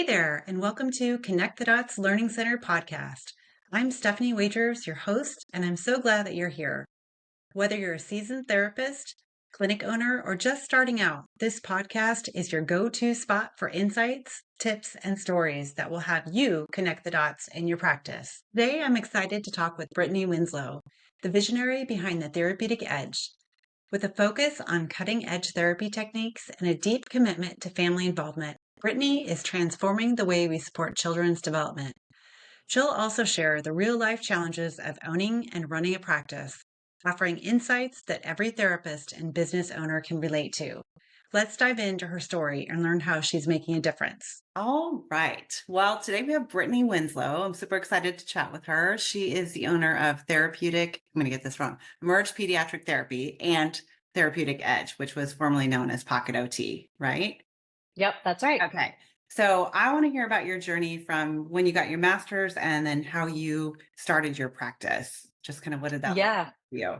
there, and welcome to Connect the Dots Learning Center podcast. I'm Stephanie Wagers, your host, and I'm so glad that you're here. Whether you're a seasoned therapist, clinic owner, or just starting out, this podcast is your go-to spot for insights, tips, and stories that will have you connect the dots in your practice. Today, I'm excited to talk with Brittni Winslow, the visionary behind the Therapeutic Edge. With a focus on cutting-edge therapy techniques and a deep commitment to family involvement, Brittni is transforming the way we support children's development. She'll also share the real-life challenges of owning and running a practice, offering insights that every therapist and business owner can relate to. Let's dive into her story and learn how she's making a difference. All right. Well, today we have Brittni Winslow. I'm super excited to chat with her. She is the owner of Therapeutic, I'm going to get this wrong, Emerge Pediatric Therapy and Therapeutic Edge, which was formerly known as Pocket OT, right? Yep, that's right. Okay. So I want to hear about your journey from when you got your master's and then how you started your practice. Just kind of what did that look like for you?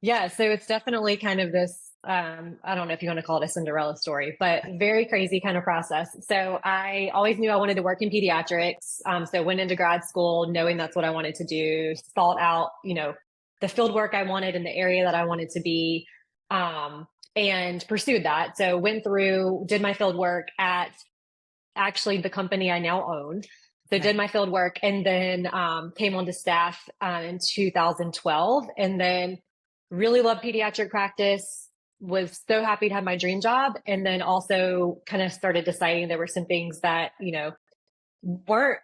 Yeah. So it's definitely kind of this, I don't know if you want to call it a Cinderella story, but very crazy kind of process. So I always knew I wanted to work in pediatrics. So went into grad school knowing that's what I wanted to do, sought out, the field work I wanted in the area that I wanted to be, and pursued that. So went through, did my field work at actually the company I now own. So did my field work and then came onto staff in 2012 and then really loved pediatric practice, was so happy to have my dream job. And then also kind of started deciding there were some things that, weren't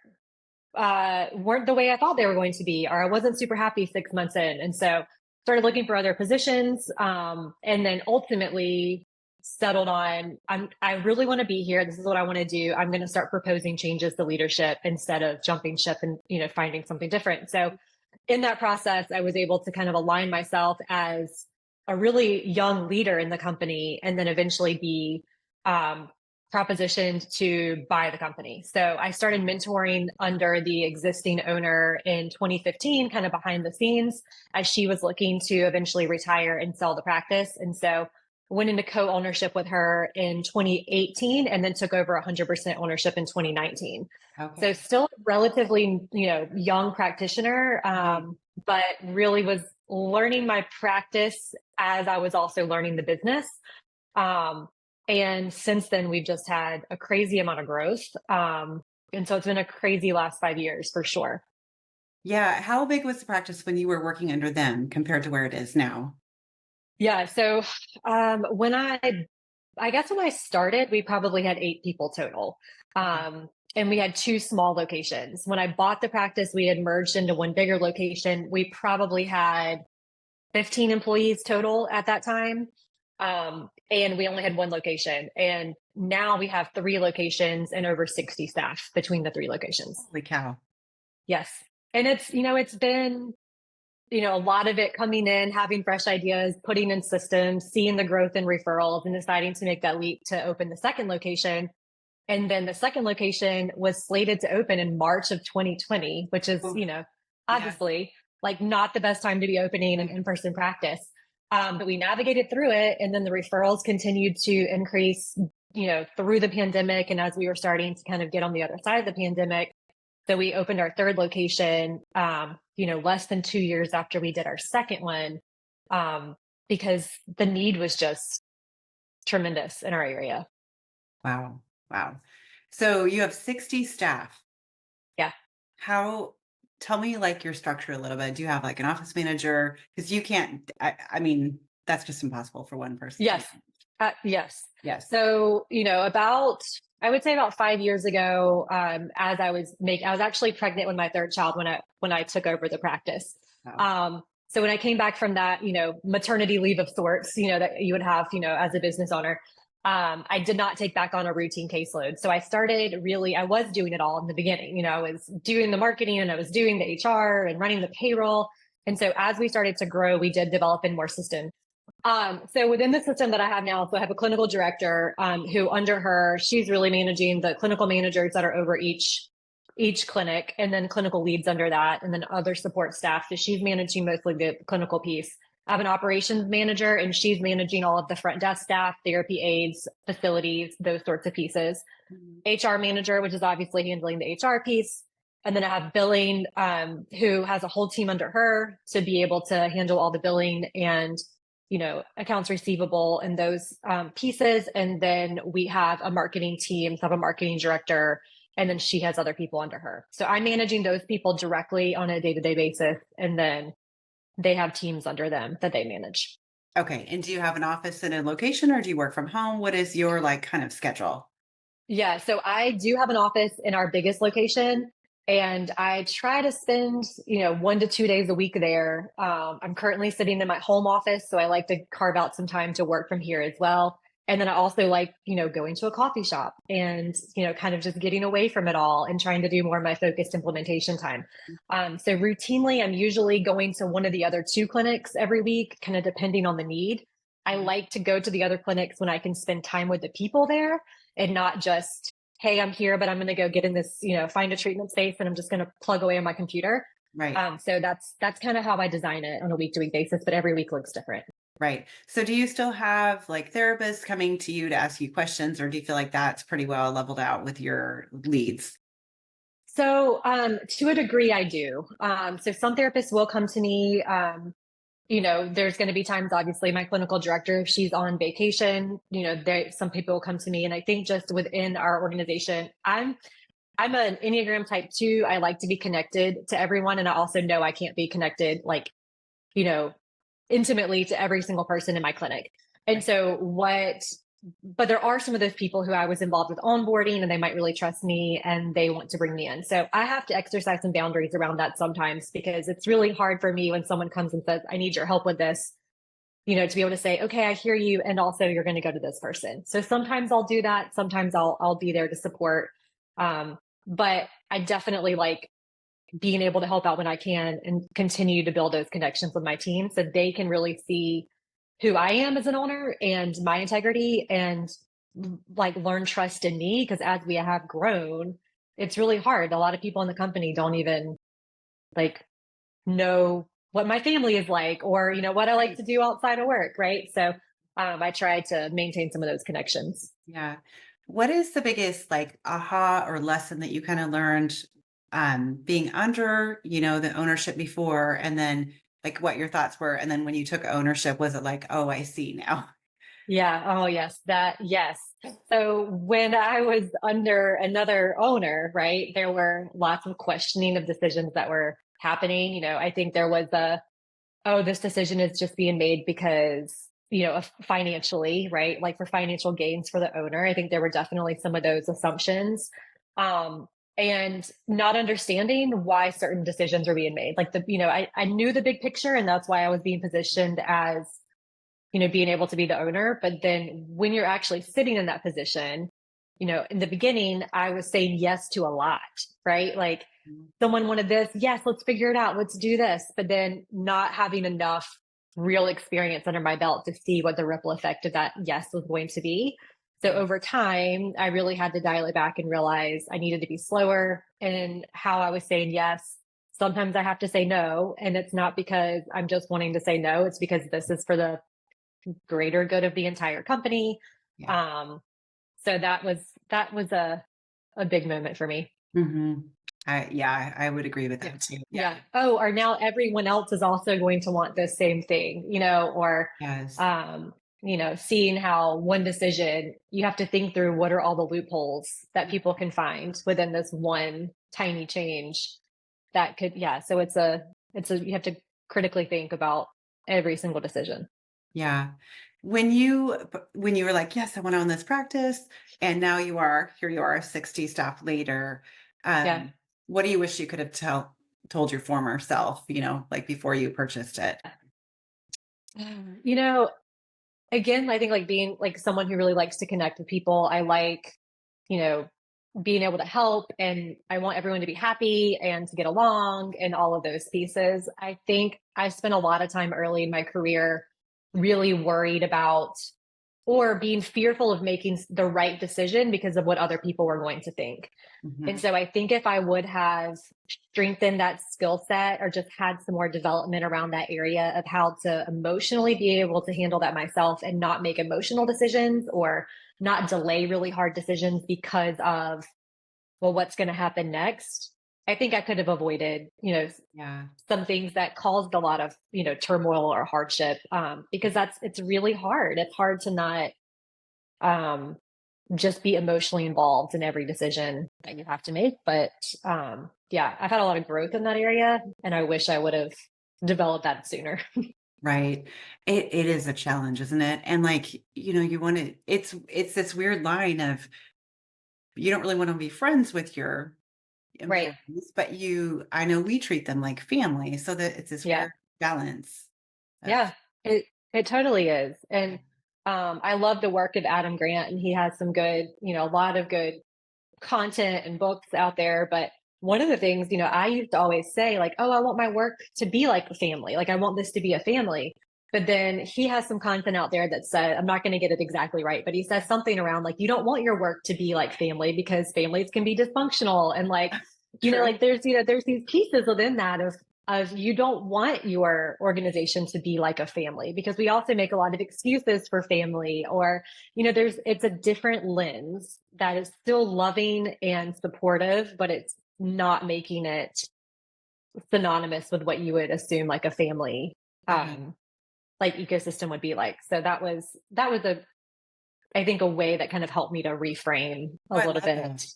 the way I thought they were going to be, or I wasn't super happy 6 months in. And so started looking for other positions. And then ultimately settled on, I really want to be here. This is what I want to do. I'm going to start proposing changes to leadership instead of jumping ship and, finding something different. So in that process, I was able to kind of align myself as a really young leader in the company and then eventually be propositioned to buy the company. So I started mentoring under the existing owner in 2015, kind of behind the scenes, as she was looking to eventually retire and sell the practice. And so went into co-ownership with her in 2018 and then took over 100% ownership in 2019. Okay. So still relatively, young practitioner, but really was learning my practice as I was also learning the business. And since then, we've just had a crazy amount of growth. And so it's been a crazy last 5 years for sure. Yeah. How big was the practice when you were working under them compared to where it is now? Yeah. So when I started, we probably had 8 people total. And we had 2 small locations. When I bought the practice, we had merged into one bigger location. We probably had 15 employees total at that time. And we only had 1 location. And now we have 3 locations and over 60 staff between the 3 locations. Holy cow. Yes. And it's, it's been, a lot of it coming in, having fresh ideas, putting in systems, seeing the growth in referrals and deciding to make that leap to open the second location. And then the second location was slated to open in March of 2020, which is, obviously like not the best time to be opening an in-person practice. But we navigated through it. And then the referrals continued to increase, through the pandemic. And as we were starting to kind of get on the other side of the pandemic, so we opened our third location, less than 2 years after we did our second one, because the need was just tremendous in our area. Wow. So you have 60 staff. Yeah. Tell me like your structure a little bit. Do you have like an office manager? Because you can't, I mean, that's just impossible for one person. Yes. Yes. So, I would say about 5 years ago, as I was actually pregnant with my third child when I took over the practice. Wow. So when I came back from that, maternity leave of sorts, that you would have, as a business owner, I did not take back on a routine caseload. So I was doing it all in the beginning. I was doing the marketing and I was doing the HR and running the payroll. And so as we started to grow, we did develop in more systems. So within the system that I have now, so I have a clinical director who under her, she's really managing the clinical managers that are over each clinic, and then clinical leads under that, and then other support staff. So she's managing mostly the clinical piece. I have an operations manager, and she's managing all of the front desk staff, therapy aides, facilities, those sorts of pieces. HR manager, which is obviously handling the HR piece. And then I have billing, who has a whole team under her to be able to handle all the billing and, accounts receivable and those pieces. And then we have a marketing team, so I have a marketing director, and then she has other people under her. So I'm managing those people directly on a day-to-day basis. And then they have teams under them that they manage. Okay. And do you have an office in a location, or do you work from home? What is your kind of schedule? Yeah, so I do have an office in our biggest location, and I try to spend, 1 to 2 days a week there. I'm currently sitting in my home office, so I like to carve out some time to work from here as well. And then I also like, going to a coffee shop and, kind of just getting away from it all and trying to do more of my focused implementation time. So routinely, I'm usually going to one of the other two clinics every week, kind of depending on the need. I like to go to the other clinics when I can spend time with the people there and not just, hey, I'm here, but I'm going to go get in this, find a treatment space and I'm just going to plug away on my computer. Right. So that's kind of how I design it on a week-to-week basis, but every week looks different. Right. So do you still have therapists coming to you to ask you questions, or do you feel like that's pretty well leveled out with your leads? So to a degree, I do. So some therapists will come to me. There's going to be times, obviously, my clinical director, if she's on vacation, some people will come to me. And I think just within our organization, I'm an Enneagram type 2. I like to be connected to everyone. And I also know I can't be connected intimately to every single person in my clinic. And so but there are some of those people who I was involved with onboarding and they might really trust me and they want to bring me in. So I have to exercise some boundaries around that sometimes, because it's really hard for me when someone comes and says, I need your help with this, to be able to say, okay, I hear you. And also you're going to go to this person. So sometimes I'll do that. Sometimes I'll be there to support. But I definitely like being able to help out when I can and continue to build those connections with my team so they can really see who I am as an owner and my integrity and learn trust in me. Because as we have grown, it's really hard. A lot of people in the company don't even know what my family is like, or, what I like to do outside of work. Right. So I try to maintain some of those connections. Yeah. What is the biggest aha or lesson that you kind of learned being under, the ownership before, and then what your thoughts were? And then when you took ownership, was it oh, I see now? Yeah. Oh, yes. Yes. So when I was under another owner, right, there were lots of questioning of decisions that were happening. I think there was this decision is just being made because, financially, right? For financial gains for the owner. I think there were definitely some of those assumptions. And not understanding why certain decisions were being made. I knew the big picture, and that's why I was being positioned as, being able to be the owner. But then when you're actually sitting in that position, in the beginning, I was saying yes to a lot, right? Someone wanted this. Yes, let's figure it out. Let's do this. But then not having enough real experience under my belt to see what the ripple effect of that yes was going to be. So over time, I really had to dial it back and realize I needed to be slower in how I was saying yes. Sometimes I have to say no. And it's not because I'm just wanting to say no. It's because this is for the greater good of the entire company. Yeah. So that was a big moment for me. Mm-hmm. I would agree with that too. Yeah. Oh, or now everyone else is also going to want the same thing, or yes. Seeing how one decision, you have to think through what are all the loopholes that people can find within this one tiny change that could, so you have to critically think about every single decision. Yeah. When you were like, yes, I want to own this practice, and now here you are 60 staff later. What do you wish you could have told your former self, before you purchased it? Again, I think being someone who really likes to connect with people, I like, being able to help, and I want everyone to be happy and to get along and all of those pieces. I think I spent a lot of time early in my career really worried about or being fearful of making the right decision because of what other people were going to think. And so I think if I would have strengthened that skill set or just had some more development around that area of how to emotionally be able to handle that myself and not make emotional decisions or not delay really hard decisions because of, well, what's going to happen next? I think I could have avoided, some things that caused a lot of, turmoil or hardship, because it's really hard. It's hard to not just be emotionally involved in every decision that you have to make. But I've had a lot of growth in that area, and I wish I would have developed that sooner. Right. It is a challenge, isn't it? And like, you want to, it's this weird line of, you don't really want to be friends with your Right. employees, but I know we treat them like family, so that it's this weird balance. Yeah, it totally is. And I love the work of Adam Grant, and he has some good, a lot of good content and books out there. But one of the things, I used to always say, like, oh, I want my work to be like a family. Like, I want this to be a family. But then he has some content out there that said, I'm not going to get it exactly right, but he says something around like, you don't want your work to be like family because families can be dysfunctional. And like, like there's these pieces within that of you don't want your organization to be like a family, because we also make a lot of excuses for family, or, it's a different lens that is still loving and supportive, but it's not making it synonymous with what you would assume like a family like ecosystem would be like. So that was I think a way that kind of helped me to reframe a little bit. That.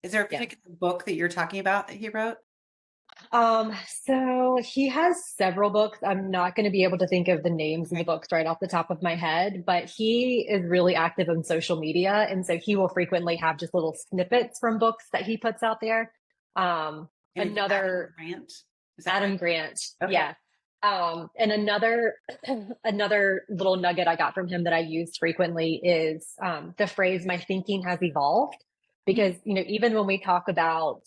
Is there a particular book that you're talking about that he wrote? So he has several books. I'm not going to be able to think of the names of the books right off the top of my head, but he is really active on social media. And so he will frequently have just little snippets from books that he puts out there. Another Adam Grant. Adam Grant. Okay. Yeah. And another little nugget I got from him that I use frequently is the phrase, my thinking has evolved. Because, even when we talk about,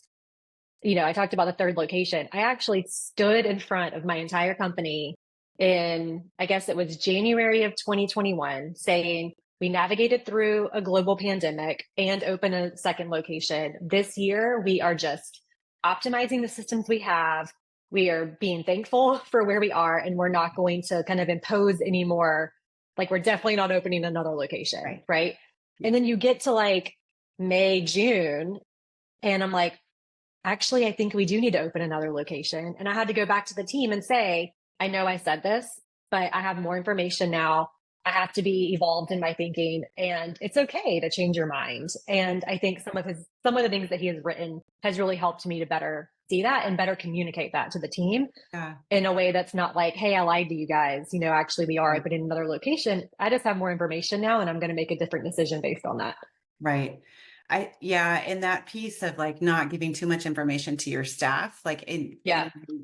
I talked about the third location, I actually stood in front of my entire company in, I guess it was January of 2021, saying we navigated through a global pandemic and opened a second location. This year, we are just optimizing the systems we have. We are being thankful for where we are, and we're not going to kind of impose anymore. Like, we're definitely not opening another location, right? And then you get to like May, June, and I'm like, actually, I think we do need to open another location. And I had to go back to the team and say, I know I said this, but I have more information now. I have to be evolved in my thinking, and it's okay to change your mind. And I think some of the things that he has written has really helped me to better see that and better communicate that to the team in a way that's not like, hey, I lied to you guys. Actually, we are opening another location. I just have more information now, and I'm going to make a different decision based on that. Right. And that piece of like not giving too much information to your staff, like in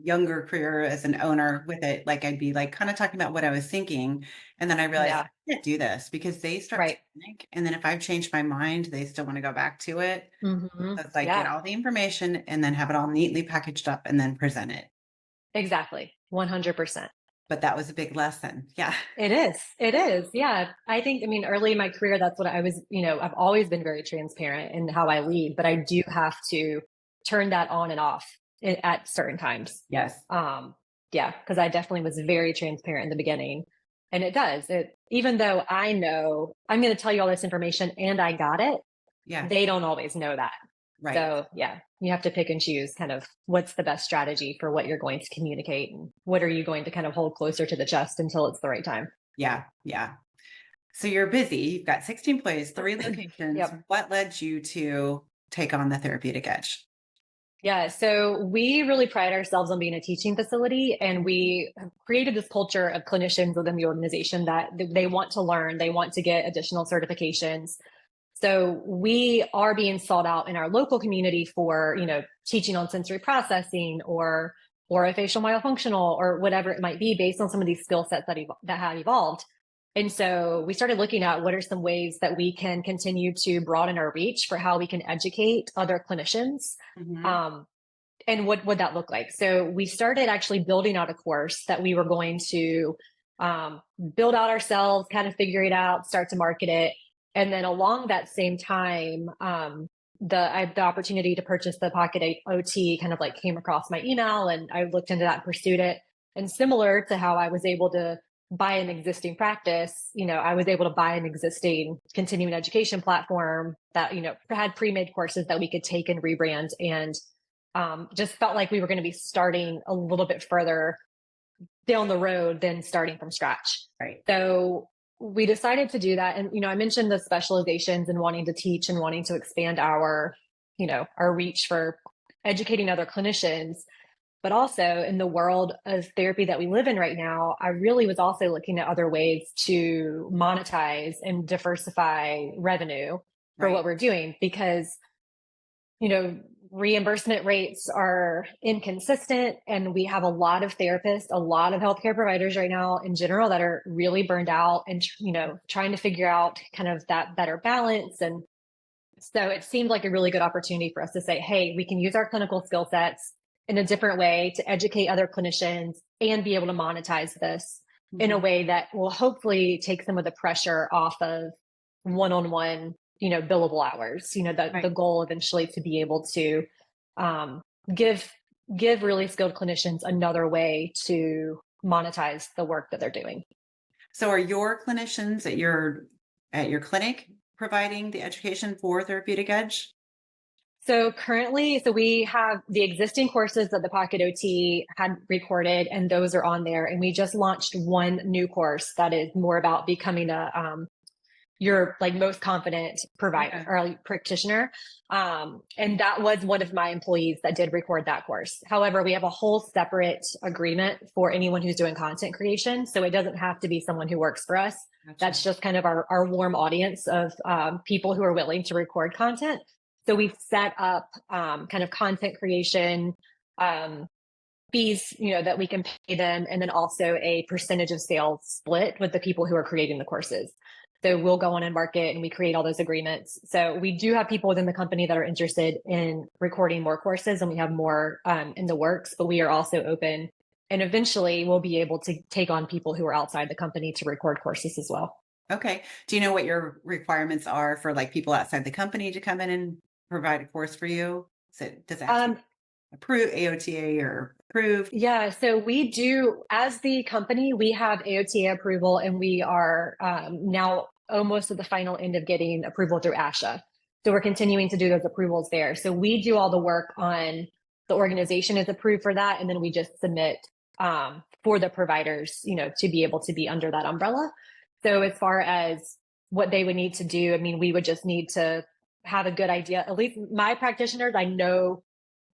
younger career as an owner with it, like I'd be like kind of talking about what I was thinking. And then I realized I can't do this because they start to panic. And then if I've changed my mind, they still want to go back to it. So it's like get all the information and then have it all neatly packaged up and then present it. Exactly. 100%. But that was a big lesson. Yeah. It is. Yeah. I think, early in my career, that's what I was, I've always been very transparent in how I lead, but I do have to turn that on and off at certain times. Yes. Because I definitely was very transparent in the beginning. And it does. Even though I know I'm going to tell you all this information and I got it, they don't always know that. Right. So you have to pick and choose kind of what's the best strategy for what you're going to communicate and what are you going to kind of hold closer to the chest until it's the right time. Yeah. Yeah. So you're busy. You've got 60 employees, 3 locations. What led you to take on the Therapeutic Edge? Yeah. So we really pride ourselves on being a teaching facility, and we have created this culture of clinicians within the organization that they want to learn, they want to get additional certifications. So we are being sought out in our local community for, teaching on sensory processing or orofacial myofunctional or whatever it might be based on some of these skill sets that have evolved. And so we started looking at what are some ways that we can continue to broaden our reach for how we can educate other clinicians. And what would that look like? So we started actually building out a course that we were going to build out ourselves, kind of figure it out, start to market it. And then along that same time, I had the opportunity to purchase the Pocket OT kind of like came across my email, and I looked into that and pursued it. And similar to how I was able to buy an existing practice, I was able to buy an existing continuing education platform that, had pre-made courses that we could take and rebrand, and just felt like we were going to be starting a little bit further down the road than starting from scratch. Right. So we decided to do that. And, I mentioned the specializations and wanting to teach and wanting to expand our reach for educating other clinicians. But also in the world of therapy that we live in right now, I really was also looking at other ways to monetize and diversify revenue for what we're doing, because, reimbursement rates are inconsistent, and we have a lot of therapists, a lot of healthcare providers right now in general that are really burned out and, trying to figure out kind of that better balance. And so it seemed like a really good opportunity for us to say, hey, we can use our clinical skill sets in a different way to educate other clinicians and be able to monetize this in a way that will hopefully take some of the pressure off of one-on-one, billable hours. The goal eventually to be able to give really skilled clinicians another way to monetize the work that they're doing. So are your clinicians at your clinic providing the education for Therapeutic Edge? So currently, we have the existing courses that the Pocket OT had recorded, and those are on there. And we just launched one new course that is more about becoming your most confident provider or practitioner. And that was one of my employees that did record that course. However, we have a whole separate agreement for anyone who's doing content creation. So it doesn't have to be someone who works for us. Gotcha. That's just kind of our warm audience of people who are willing to record content. So we've set up kind of content creation fees, that we can pay them, and then also a percentage of sales split with the people who are creating the courses. So we'll go on and market, and we create all those agreements. So we do have people within the company that are interested in recording more courses, and we have more in the works, but we are also open, and eventually we'll be able to take on people who are outside the company to record courses as well. Okay. Do you know what your requirements are for people outside the company to come in and provide a course for you? So does it have to approve AOTA or approved? Yeah, so we do, as the company, we have AOTA approval, and we are now almost at the final end of getting approval through ASHA. So we're continuing to do those approvals there. So we do all the work on the organization is approved for that, and then we just submit for the providers, to be able to be under that umbrella. So as far as what they would need to do, we would just need to have a good idea. At least my practitioners, I know,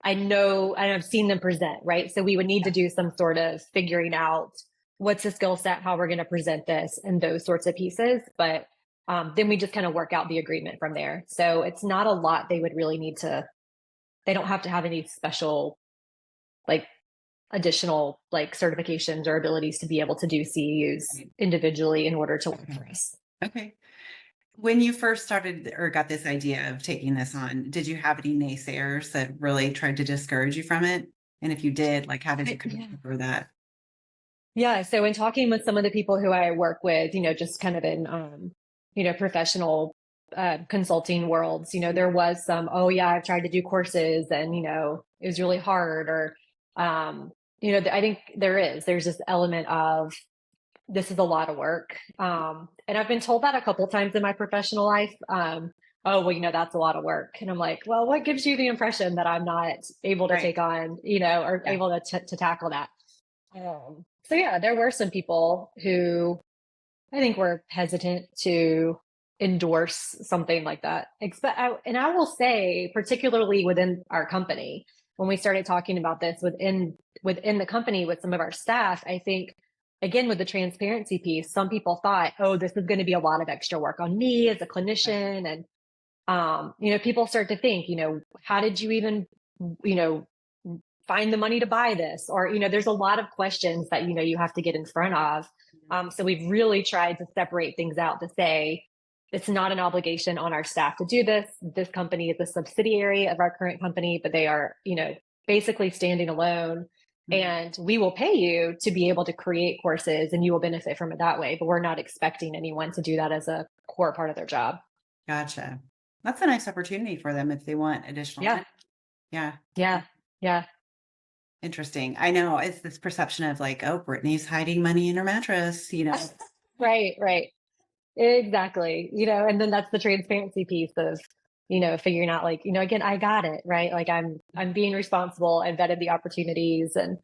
and I've seen them present, right? So we would need to do some sort of figuring out what's the skill set, how we're going to present this, and those sorts of pieces. But then we just kind of work out the agreement from there. So it's not a lot they would really need to, they don't have to have any special, additional certifications or abilities to be able to do CEUs individually in order to work for us. Okay. When you first started or got this idea of taking this on, did you have any naysayers that really tried to discourage you from it? And if you did, how did you cover that? Yeah. So in talking with some of the people who I work with, just kind of in, professional consulting worlds, there was some, oh yeah, I've tried to do courses and, it was really hard, or, I think there's this element of, this is a lot of work. And I've been told that a couple of times in my professional life. Oh, well, that's a lot of work. And I'm like, well, what gives you the impression that I'm not able to take on, or able to tackle that? So yeah, there were some people who I think were hesitant to endorse something like that. And I will say, particularly within our company, when we started talking about this within the company with some of our staff, I think, again, with the transparency piece, some people thought, oh, this is going to be a lot of extra work on me as a clinician. And, people start to think, how did you even, find the money to buy this? Or, there's a lot of questions that, you have to get in front of. So we've really tried to separate things out to say, it's not an obligation on our staff to do this. This company is a subsidiary of our current company, but they are, basically standing alone. and we will pay you to be able to create courses and you will benefit from it that way. But we're not expecting anyone to do that as a core part of their job. Gotcha. That's a nice opportunity for them if they want additional Yeah. time. Yeah. Yeah. Yeah. Interesting. I know it's this perception of like, oh, Brittany's hiding money in her mattress, Right. Right. Exactly. And then that's the transparency piece of, figuring out like, again, I got it, right? Like I'm being responsible. I vetted the opportunities and,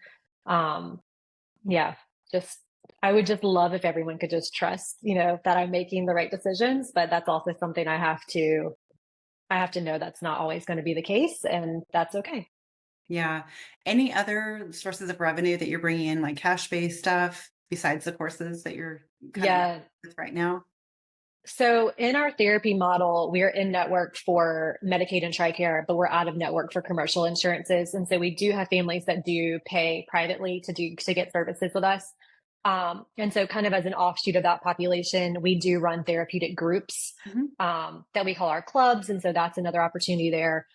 yeah, just, I would just love if everyone could just trust, that I'm making the right decisions, but that's also something I have to know that's not always going to be the case, and that's okay. Yeah. Any other sources of revenue that you're bringing in, like cash-based stuff besides the courses that you're kind Yeah. of with right now? So in our therapy model, we're in network for Medicaid and TRICARE, but we're out of network for commercial insurances. And so we do have families that do pay privately to get services with us. And so kind of as an offshoot of that population, we do run therapeutic groups that we call our clubs. And so that's another opportunity there.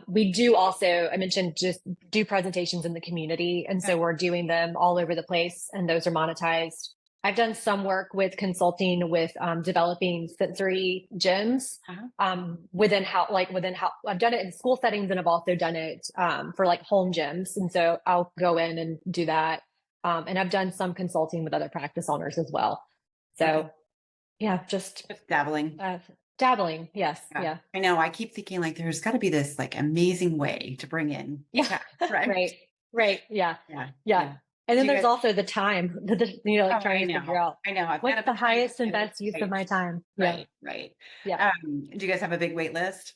We do also, I mentioned, just do presentations in the community. And so we're doing them all over the place, and those are monetized. I've done some work with consulting with developing sensory gyms within how I've done it in school settings, and I've also done it for like home gyms. And so I'll go in and do that. And I've done some consulting with other practice owners as well. So yeah, just dabbling. Dabbling. Yes. Yeah. I know. I keep thinking like there's got to be this like amazing way to bring in. Yeah. Right. Right. Yeah. Yeah. And then there's also the time, trying to figure out I know. what's the highest and best use of my time. Right. Right. Yeah. Do you guys have a big wait list?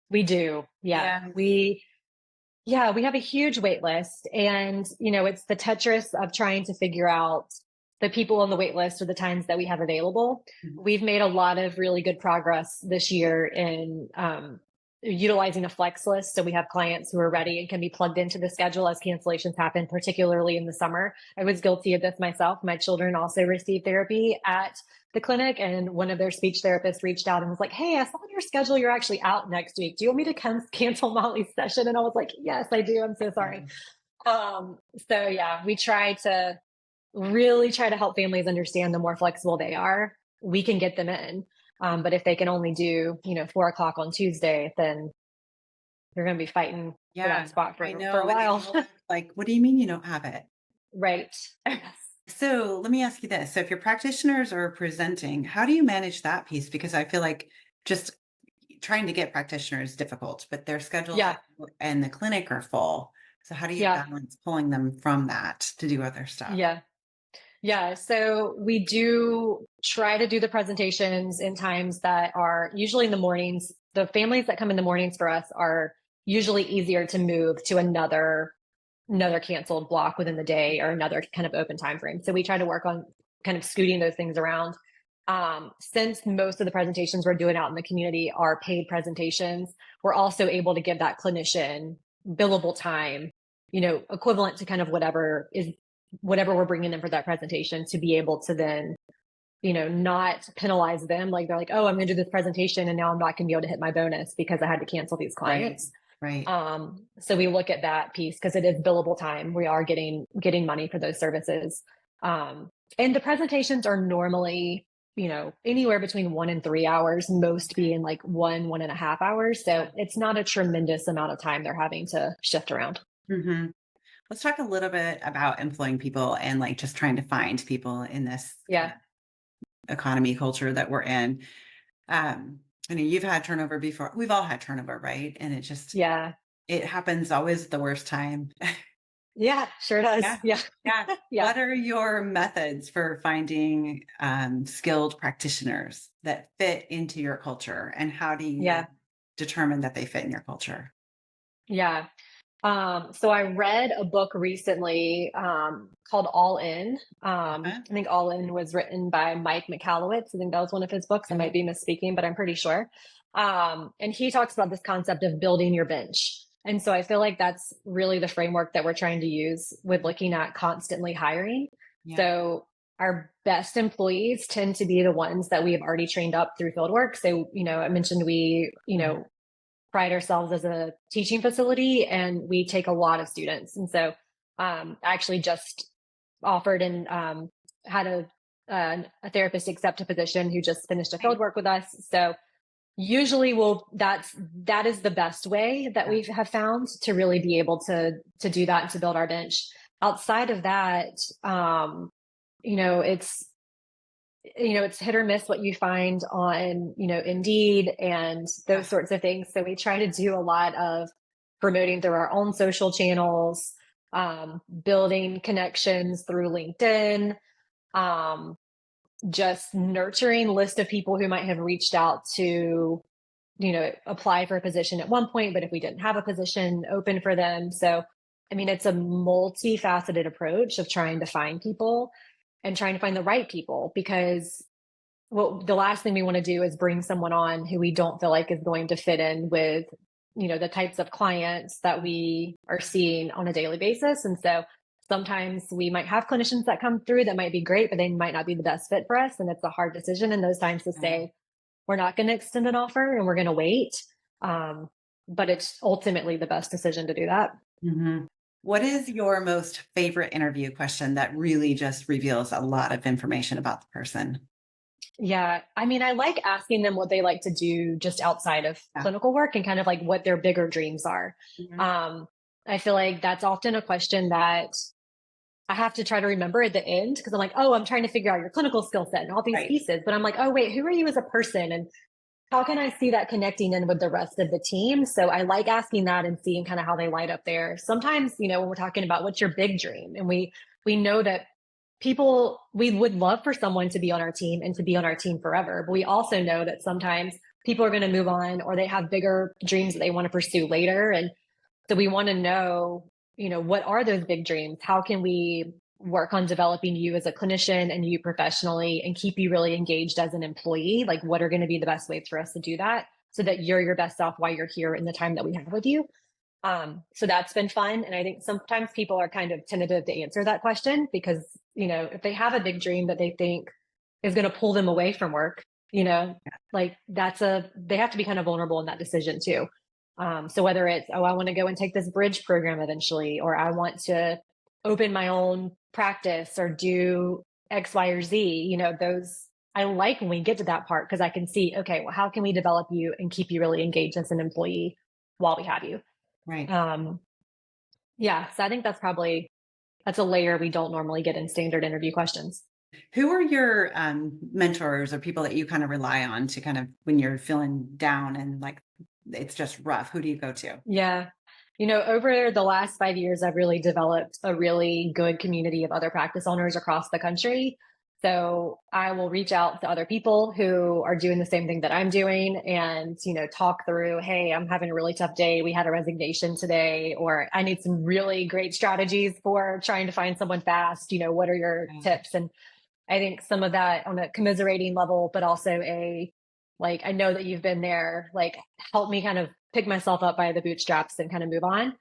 We do. Yeah. We have a huge wait list, and, it's the Tetris of trying to figure out the people on the wait list or the times that we have available. We've made a lot of really good progress this year in utilizing a flex list. So we have clients who are ready and can be plugged into the schedule as cancellations happen, particularly in the summer. I was guilty of this myself. My children also receive therapy at the clinic, and one of their speech therapists reached out and was like, "Hey, I saw on your schedule you're actually out next week. Do you want me to cancel Molly's session?" And I was like, "Yes, I do. I'm so sorry." So yeah, we really try to help families understand the more flexible they are, we can get them in. But if they can only do, 4:00 on Tuesday, then you're going to be fighting for that spot for a while. Like, what do you mean you don't have it? Right. So let me ask you this. So if your practitioners are presenting, how do you manage that piece? Because I feel like just trying to get practitioners is difficult, but their schedules and the clinic are full. So how do you balance pulling them from that to do other stuff? Yeah. So we do try to do the presentations in times that are usually in the mornings. The families that come in the mornings for us are usually easier to move to another canceled block within the day or another kind of open time frame. So we try to work on kind of scooting those things around. Since most of the presentations we're doing out in the community are paid presentations, we're also able to give that clinician billable time, equivalent to kind of whatever we're bringing in for that presentation, to be able to then, not penalize them. Like they're like, "Oh, I'm going to do this presentation and now I'm not going to be able to hit my bonus because I had to cancel these clients." Right. So we look at that piece because it is billable time. We are getting money for those services. And the presentations are normally, anywhere between 1 and 3 hours, most being like 1.5 hours. So it's not a tremendous amount of time they're having to shift around. Let's talk a little bit about employing people and like just trying to find people in this economy culture that we're in. I mean, you've had turnover before. We've all had turnover, right? And it just, it happens always at the worst time. Yeah, sure does. Yeah. What are your methods for finding skilled practitioners that fit into your culture? And how do you determine that they fit in your culture? Yeah. So I read a book recently called All In. I think All In was written by Mike McAllowitz. I think that was one of his books. I might be misspeaking, but I'm pretty sure. And he talks about this concept of building your bench. And so I feel like that's really the framework that we're trying to use with looking at constantly hiring. So our best employees tend to be the ones that we have already trained up through fieldwork. So, I mentioned we, pride ourselves as a teaching facility, and we take a lot of students. And so I actually just offered and had a therapist accept a position who just finished a field work with us. So usually that is the best way that we have found to really be able to do that and to build our bench. Outside of that, you know, it's hit or miss what you find on, Indeed and those sorts of things. So we try to do a lot of promoting through our own social channels, building connections through LinkedIn, um, just nurturing a list of people who might have reached out to, apply for a position at one point, but if we didn't have a position open for them. So, I mean, it's a multifaceted approach of trying to find people and trying to find the right people, because the last thing we want to do is bring someone on who we don't feel like is going to fit in with, the types of clients that we are seeing on a daily basis. And so sometimes we might have clinicians that come through that might be great, but they might not be the best fit for us. And it's a hard decision in those times to say, we're not going to extend an offer and we're going to wait. But it's ultimately the best decision to do that. Mm-hmm. What is your most favorite interview question that really just reveals a lot of information about the person? Yeah. I mean, I like asking them what they like to do just outside of clinical work and kind of like what their bigger dreams are. Mm-hmm. I feel like that's often a question that I have to try to remember at the end, because I'm like, oh, I'm trying to figure out your clinical skill set and all these pieces. But I'm like, oh, wait, who are you as a person? And how can I see that connecting in with the rest of the team? So I like asking that and seeing kind of how they light up there. Sometimes, when we're talking about what's your big dream, and we know that we would love for someone to be on our team and to be on our team forever. But we also know that sometimes people are going to move on, or they have bigger dreams that they want to pursue later. And so we want to know, what are those big dreams? How can we work on developing you as a clinician and you professionally and keep you really engaged as an employee? Like, what are going to be the best ways for us to do that so that you're your best self while you're here in the time that we have with you? So that's been fun. And I think sometimes people are kind of tentative to answer that question because, if they have a big dream that they think is going to pull them away from work, like they have to be kind of vulnerable in that decision too. So whether it's, oh, I want to go and take this bridge program eventually, or I want to open my own practice or do X, Y, or Z, those I like when we get to that part, because I can see, okay, well, how can we develop you and keep you really engaged as an employee while we have you? Right. Yeah. So I think that's a layer we don't normally get in standard interview questions. Who are your mentors or people that you kind of rely on to kind of when you're feeling down and like it's just rough? Who do you go to? Yeah. Over the last 5 years, I've really developed a really good community of other practice owners across the country. So I will reach out to other people who are doing the same thing that I'm doing and, talk through, hey, I'm having a really tough day. We had a resignation today, or I need some really great strategies for trying to find someone fast. What are your tips? And I think some of that on a commiserating level, but also I know that you've been there, like help me kind of pick myself up by the bootstraps and kind of move on.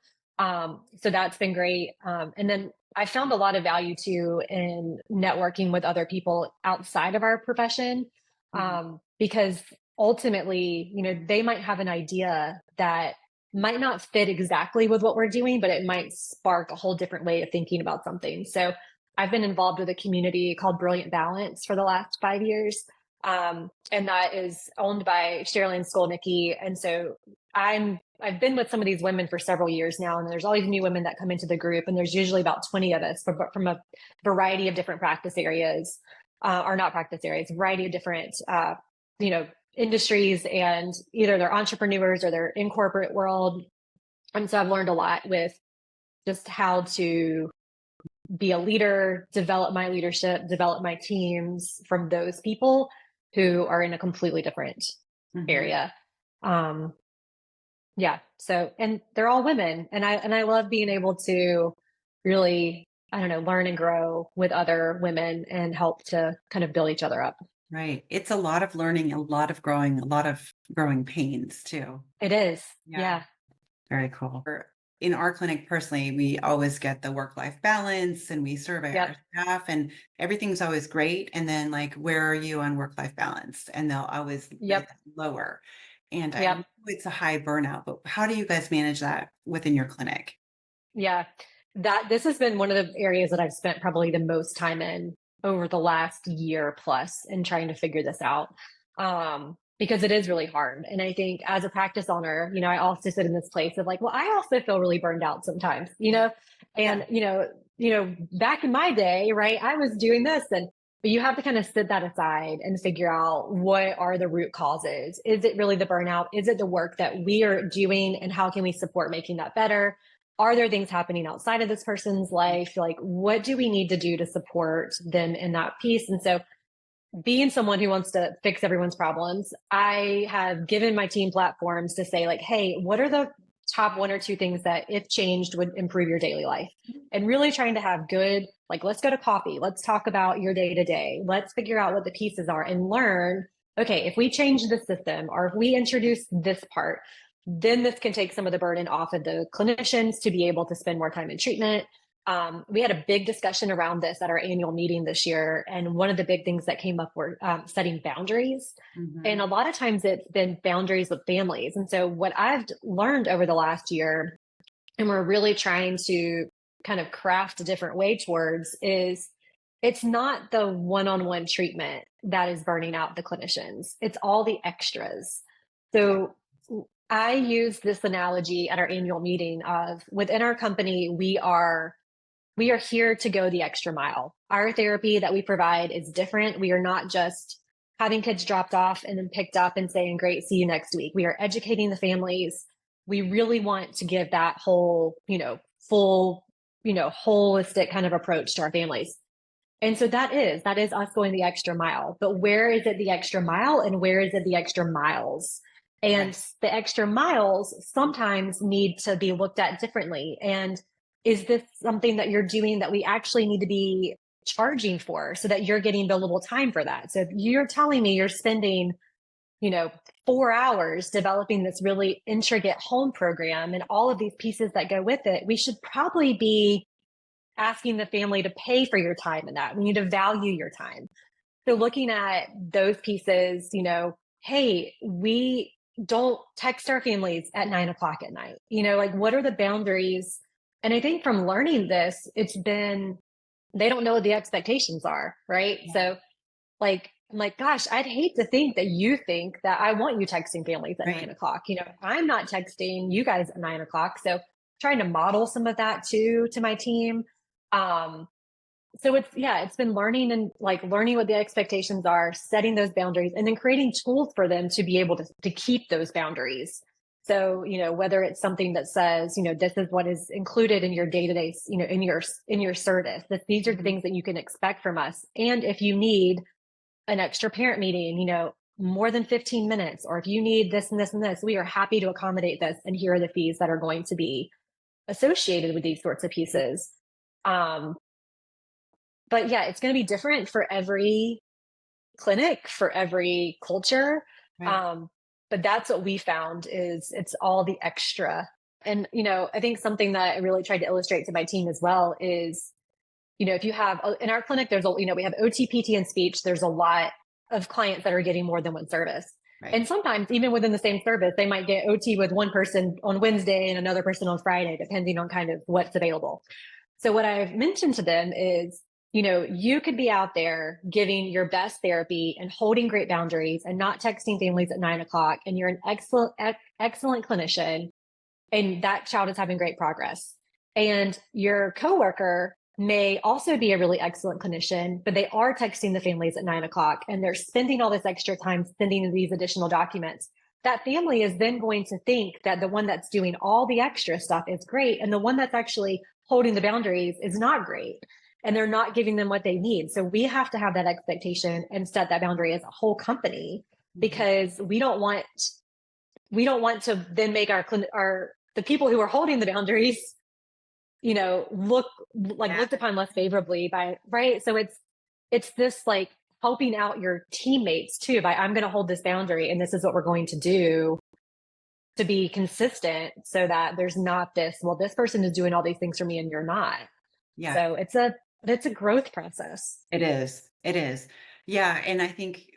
So that's been great. And then I found a lot of value too in networking with other people outside of our profession, because ultimately, they might have an idea that might not fit exactly with what we're doing, but it might spark a whole different way of thinking about something. So I've been involved with a community called Brilliant Balance for the last 5 years. And that is owned by Cherylanne Skolnicki. And so I've been with some of these women for several years now, and there's always new women that come into the group, and there's usually about 20 of us from a variety of different practice areas, or not practice areas, a variety of different, industries, and either they're entrepreneurs or they're in corporate world. And so I've learned a lot with just how to be a leader, develop my leadership, develop my teams from those people who are in a completely different area. Yeah. So, and they're all women, and I love being able to really, I don't know, learn and grow with other women and help to kind of build each other up. Right. It's a lot of learning, a lot of growing pains too. It is. Yeah. Very cool. In our clinic personally, we always get the work-life balance and we survey our staff and everything's always great. And then like, where are you on work-life balance? And they'll always lower. And I know it's a high burnout, but how do you guys manage that within your clinic? Yeah, this has been one of the areas that I've spent probably the most time in over the last year plus in trying to figure this out. Because it is really hard. And I think as a practice owner, I also sit in this place of like, well, I also feel really burned out sometimes, and, back in my day, right, I was doing this but you have to kind of sit that aside and figure out what are the root causes. Is it really the burnout? Is it the work that we are doing and how can we support making that better? Are there things happening outside of this person's life? Like, what do we need to do to support them in that piece? And so being someone who wants to fix everyone's problems, I have given my team platforms to say like, hey, what are the top one or two things that if changed would improve your daily life? And really trying to have good, like, let's go to coffee. Let's talk about your day to day. Let's figure out what the pieces are and learn, okay, if we change the system or if we introduce this part, then this can take some of the burden off of the clinicians to be able to spend more time in treatment. We had a big discussion around this at our annual meeting this year. And one of the big things that came up were setting boundaries. Mm-hmm. And a lot of times it's been boundaries with families. And so what I've learned over the last year, and we're really trying to kind of craft a different way towards, is it's not the one-on-one treatment that is burning out the clinicians. It's all the extras. So I use this analogy at our annual meeting of within our company, we are here to go the extra mile. Our therapy that we provide is different. We are not just having kids dropped off and then picked up and saying, great, see you next week. We are educating the families. We really want to give that whole, full, holistic kind of approach to our families. And so that is us going the extra mile. But where is it the extra mile and where is it the extra miles? And the extra miles sometimes need to be looked at differently. And is this something that you're doing that we actually need to be charging for so that you're getting billable time for that? So if you're telling me you're spending, 4 hours developing this really intricate home program and all of these pieces that go with it, we should probably be asking the family to pay for your time in that. We need to value your time. So looking at those pieces, hey, we don't text our families at 9:00 at night, like what are the boundaries? And I think from learning this, it's been, they don't know what the expectations are, right? Yeah. So I'm like, gosh, I'd hate to think that you think that I want you texting families at 9:00. I'm not texting you guys at 9:00. So trying to model some of that too, to my team. So it's been learning and learning what the expectations are, setting those boundaries, and then creating tools for them to be able to keep those boundaries. So, whether it's something that says, this is what is included in your day-to-day, in your service, that these are the things that you can expect from us. And if you need an extra parent meeting, more than 15 minutes, or if you need this and this and this, we are happy to accommodate this. And here are the fees that are going to be associated with these sorts of pieces. But yeah, it's going to be different for every clinic, for every culture. Right. But that's what we found is it's all the extra. And, I think something that I really tried to illustrate to my team as well is, if you have in our clinic, there's we have OT, PT, and speech. There's a lot of clients that are getting more than one service. Right. And sometimes even within the same service, they might get OT with one person on Wednesday and another person on Friday, depending on kind of what's available. So what I've mentioned to them is, you could be out there giving your best therapy and holding great boundaries and not texting families at 9:00. And you're an excellent clinician. And that child is having great progress. And your coworker may also be a really excellent clinician, but they are texting the families at 9:00 and they're spending all this extra time sending these additional documents. That family is then going to think that the one that's doing all the extra stuff is great. And the one that's actually holding the boundaries is not great. And they're not giving them what they need. So we have to have that expectation and set that boundary as a whole company, because we don't want to then make the people who are holding the boundaries, looked upon less favorably right. So it's this helping out your teammates too, I'm going to hold this boundary and this is what we're going to do to be consistent so that there's not this person is doing all these things for me and you're not. Yeah. So it's a growth process. It is. Yeah. And I think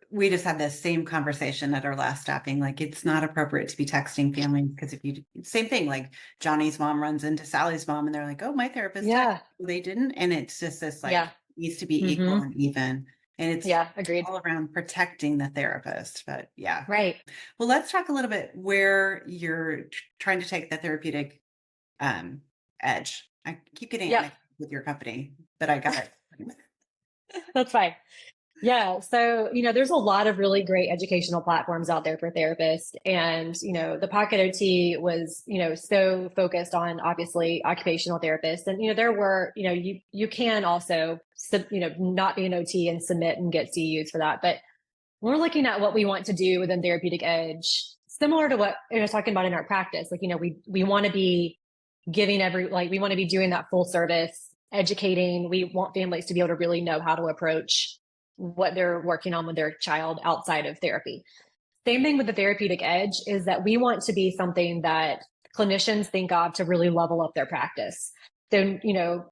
we just had this same conversation at our last staffing. Like, it's not appropriate to be texting families because same thing, like Johnny's mom runs into Sally's mom and they're like, oh, my therapist, Yeah. they didn't. And it's just this like, Yeah. needs to be equal and even. And it's agreed. all around protecting the therapist. But yeah. Right. Well, let's talk a little bit where you're trying to take the therapeutic edge. I keep getting it with your company, but I got it. That's fine. Yeah. So, there's a lot of really great educational platforms out there for therapists. And, the Pocket OT was, so focused on obviously occupational therapists. And, there were, you can also, not be an OT and submit and get CEUs for that. But we're looking at what we want to do within Therapeutic Edge, similar to what I was talking about in our practice. Like, we want to be giving we want to be doing that full service, educating. We want families to be able to really know how to approach what they're working on with their child outside of therapy. Same thing with the Therapeutic Edge is that we want to be something that clinicians think of to really level up their practice. So,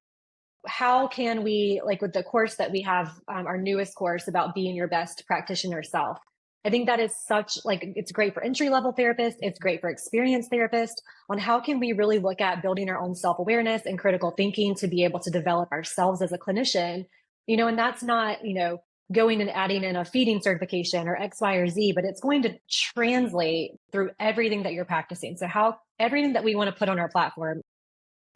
how can we, like with the course that we have, our newest course about being your best practitioner self, I think that is it's great for entry-level therapists. It's great for experienced therapists on how can we really look at building our own self-awareness and critical thinking to be able to develop ourselves as a clinician, and that's not, going and adding in a feeding certification or X, Y, or Z, but it's going to translate through everything that you're practicing. So everything that we want to put on our platform,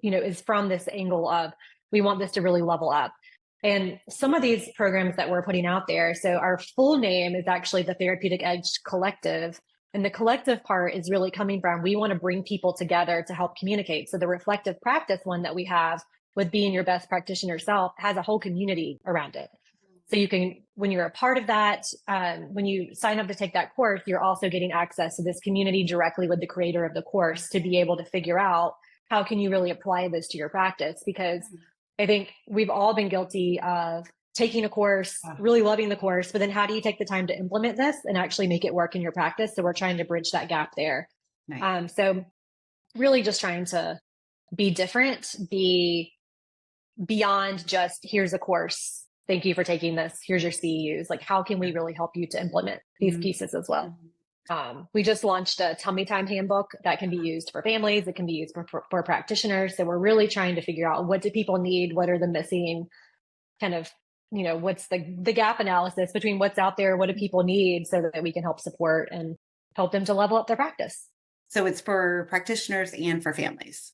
is from this angle of, we want this to really level up. And some of these programs that we're putting out there, so our full name is actually the Therapeutic Edge Collective. And the collective part is really coming from, we want to bring people together to help communicate. So the reflective practice one that we have with being your best practitioner self has a whole community around it. So you can, when you're a part of that, when you sign up to take that course, you're also getting access to this community directly with the creator of the course to be able to figure out how can you really apply this to your practice? Because I think we've all been guilty of taking a course, really loving the course, but then how do you take the time to implement this and actually make it work in your practice? So we're trying to bridge that gap there. Nice. So really just trying to be different, be beyond just here's a course. Thank you for taking this. Here's your CEUs. Like, how can we really help you to implement these pieces as well? We just launched a tummy time handbook that can be used for families. It can be used for practitioners. So we're really trying to figure out, what do people need? What are the missing kind of, what's the gap analysis between what's out there? What do people need so that we can help support and help them to level up their practice? So it's for practitioners and for families.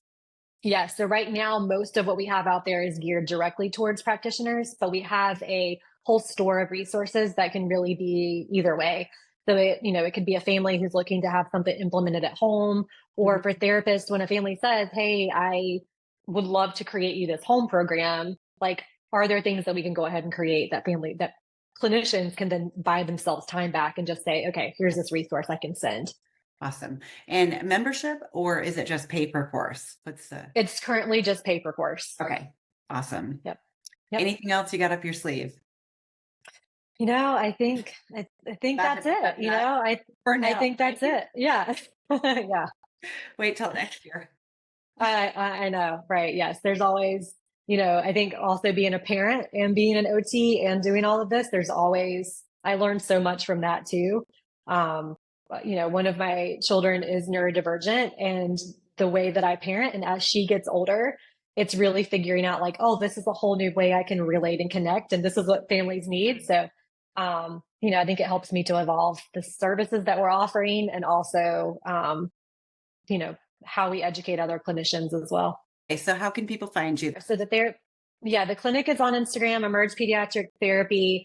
Yeah. So right now, most of what we have out there is geared directly towards practitioners, but we have a whole store of resources that can really be either way. So it could be a family who's looking to have something implemented at home, or for therapists, when a family says, hey, I would love to create you this home program, like, are there things that we can go ahead and create that clinicians can then buy themselves time back and just say, okay, here's this resource I can send. Awesome. And membership, or is it just pay per course? It's currently just pay per course. Okay. Awesome. Yep. Anything else you got up your sleeve? I think that's it. I think that's it. Yeah. Yeah. Wait till next year. I know. Right. Yes. There's always, I think also being a parent and being an OT and doing all of this, I learned so much from that too. One of my children is neurodivergent, and the way that I parent, and as she gets older, it's really figuring out like, oh, this is a whole new way I can relate and connect. And this is what families need. So, I think it helps me to evolve the services that we're offering, and also, how we educate other clinicians as well. Okay, so how can people find you? So the clinic is on Instagram, Emerge Pediatric Therapy.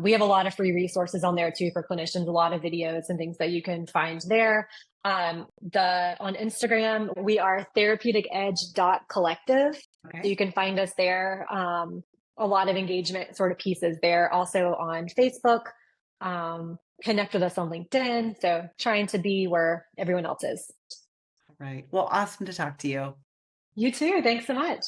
We have a lot of free resources on there too for clinicians, a lot of videos and things that you can find there. On Instagram, we are therapeuticedge.collective. Okay. So you can find us there. A lot of engagement sort of pieces there. Also on Facebook, connect with us on LinkedIn. So trying to be where everyone else is. Right. Well, awesome to talk to you. You too. Thanks so much.